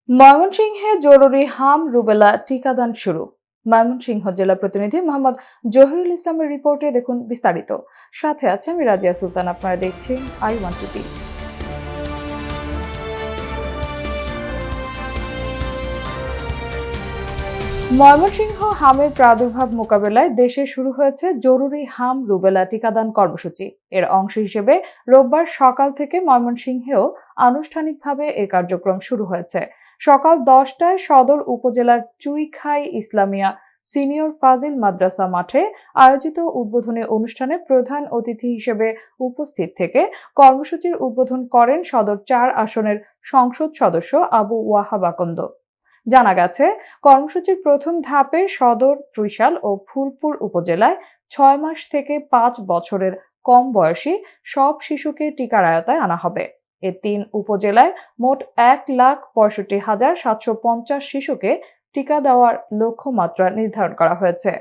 ময়মনসিংহে জরুরি হাম রুবেলা টিকাদান শুরু। ময়মনসিংহ জেলা প্রতিনিধি মোহাম্মদ জহিরুল ইসলামের রিপোর্টে দেখুন বিস্তারিত। সাথে আছে আমি রাজিয়া সুলতান। আপনারা দেখছেন I1 টিভি। ময়মনসিংহ হামের প্রাদুর্ভাব মোকাবেলায় দেশে শুরু হয়েছে জরুরি হাম রুবেলা টিকাদান কর্মসূচি। এর অংশ হিসেবে রোববার সকাল থেকে ময়মনসিংহেও আনুষ্ঠানিকভাবে এই কার্যক্রম শুরু হয়েছে। সকাল 10টায় সদর উপজেলার চুইখাই ইসলামিয়া সিনিয়র ফাজিল মাদ্রাসা মাঠে আয়োজিত উদ্বোধনী অনুষ্ঠানে প্রধান অতিথি হিসেবে উপস্থিত থেকে কর্মসূচির উদ্বোধন করেন সদর 4 আসনের সংসদ সদস্য আবু ওয়াহাব আকন্দ। জানা গেছে, কর্মসূচির প্রথম ধাপে সদর, ত্রিশাল ও ফুলপুর উপজেলায় 6 মাস থেকে 5 বছরের কম বয়সী সব শিশুকে টিকার আওতায় আনা হবে। এ 3 উপজেলায় মোট 1,65,750 শিশুকে টিকা দেওয়ার লক্ষ্যমাত্রা নির্ধারণ করা হয়েছে।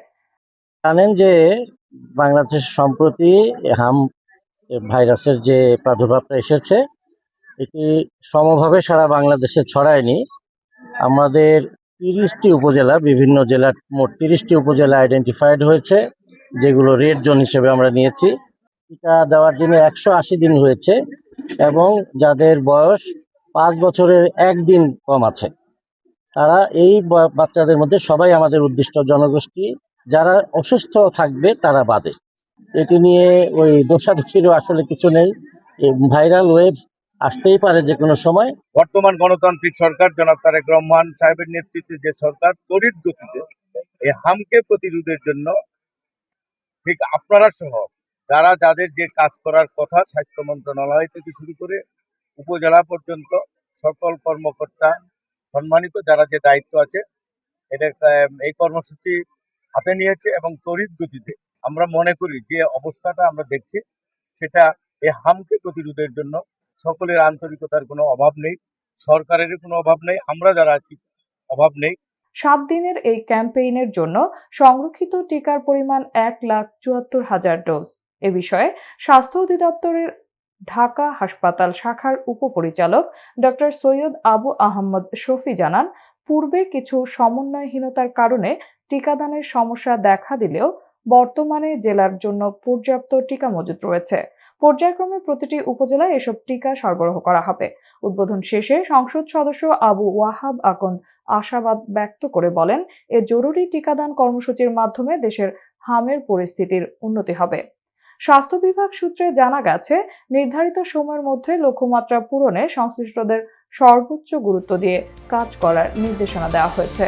জানেন যে বাংলাদেশ সম্প্রতি হাম ভাইরাসের যে প্রাদুর্ভাবটা এসেছে, এটি সমভাবে সারা বাংলাদেশে ছড়ায়নি। আমাদের 30টি উপজেলা, বিভিন্ন জেলার মোট 30টি উপজেলা আইডেন্টিফাইড হয়েছে, যেগুলো রেড জোন হিসেবে আমরা নিয়েছি। টিকা দেওয়ার জন্য 180 দিন হয়েছে এবং যাদের বয়স 5 বছরের 1 দিন কম আছে, তারা এই বাচ্চাদের মধ্যে সবাই আমাদের উদ্দিষ্ট জনগোষ্ঠী, যারা অসুস্থ থাকবে তারা বাদে। এটি নিয়ে ওই দোষাদোষিরও আসলে কিছু নেই। ভাইরাল ওয়েভ আসতেই পারে যে কোনো সময়। বর্তমান গণতান্ত্রিক সরকার জনাব তারেক রহমান সাহেবের নেতৃত্বে যে সরকার তড়িৎ গতিতে এই হামকে প্রতিরোধের জন্য ঠিক আপনারা সহ যাদের যে কাজ করার কথা, স্বাস্থ্য মন্ত্রণালয় থেকে শুরু করে উপজেলা পর্যন্ত সকল কর্মকর্তা, সম্মানিত যারা যে দায়িত্ব আছে, এই কর্মসূচি হাতে নিয়েছে এবং তড়িৎ গতিতে আমরা মনে করি যে অবস্থাটা আমরা দেখছি, সেটা এই হামকে প্রতিরোধের জন্য সকলের আন্তরিকতার কোনো অভাব নেই, সরকারের কোনো অভাব নেই, আমরা যারা আছি অভাব নেই। 7 দিনের এই ক্যাম্পেইনের জন্য সংরক্ষিত টিকার পরিমাণ 1,74,000 ডোজ। এ বিষয়ে স্বাস্থ্য অধিদপ্তরের ঢাকা হাসপাতাল শাখার উপপরিচালক ডক্টর সৈয়দ আবু আহমদ শফি জানান, পূর্বে কিছু সমন্বয়হীনতার কারণে টিকাদানের সমস্যা দেখা দিলেও বর্তমানে জেলার জন্য পর্যাপ্ত টিকা মজুত রয়েছে। পর্যায়ক্রমে প্রতিটি উপজেলায় এসব টিকা সরবরাহ করা হবে। উদ্বোধন শেষে সংসদ সদস্য আবু ওয়াহাব আকন্দ আশাবাদ ব্যক্ত করে বলেন, এ জরুরি টিকাদান কর্মসূচির মাধ্যমে দেশের হামের পরিস্থিতির উন্নতি হবে। স্বাস্থ্য বিভাগ সূত্রে জানা গেছে, নির্ধারিত সময়ের মধ্যে লক্ষ্যমাত্রা পূরণে সংশ্লিষ্টদের সর্বোচ্চ গুরুত্ব দিয়ে কাজ করার নির্দেশনা দেওয়া হয়েছে।